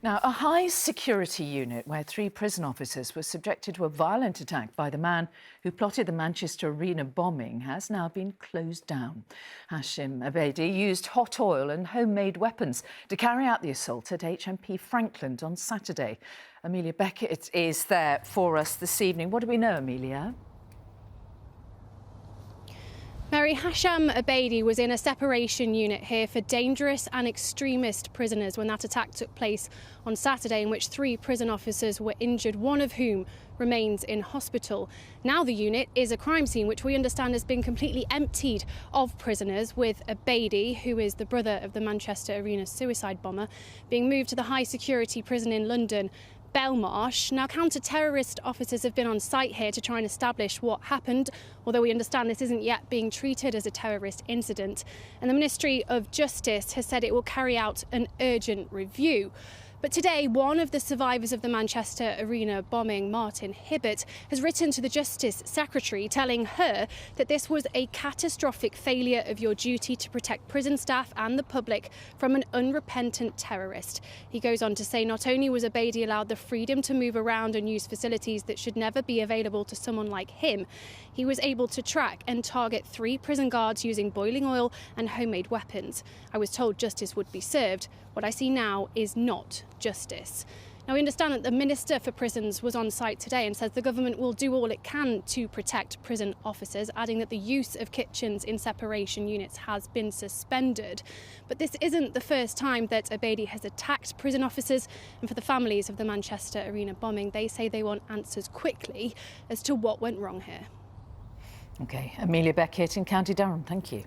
Now, a high-security unit where 3 prison officers were subjected to a violent attack by the man who plotted the Manchester Arena bombing has now been closed down. Hashem Abedi used hot oil and homemade weapons to carry out the assault at HMP Frankland on Saturday. Amelia Beckett is there for us this evening. What do we know, Amelia? Mary, Hashem Abedi was in a separation unit here for dangerous and extremist prisoners when that attack took place on Saturday, in which 3 prison officers were injured, one of whom remains in hospital. Now the unit is a crime scene which we understand has been completely emptied of prisoners, with Abedi, who is the brother of the Manchester Arena suicide bomber, being moved to the high security prison in London, Belmarsh. Now, counter-terrorist officers have been on site here to try and establish what happened, although we understand this isn't yet being treated as a terrorist incident. And the Ministry of Justice has said it will carry out an urgent review. But today, one of the survivors of the Manchester Arena bombing, Martin Hibbert, has written to the Justice Secretary telling her that this was a catastrophic failure of your duty to protect prison staff and the public from an unrepentant terrorist. He goes on to say not only was Abedi allowed the freedom to move around and use facilities that should never be available to someone like him, he was able to track and target 3 prison guards using boiling oil and homemade weapons. I was told justice would be served. What I see now is not justice. Now, we understand that the Minister for Prisons was on site today and says the government will do all it can to protect prison officers, adding that the use of kitchens in separation units has been suspended. But this isn't the first time that Abedi has attacked prison officers, and for the families of the Manchester Arena bombing, they say they want answers quickly as to what went wrong here. OK, Amelia Beckett in County Durham, thank you.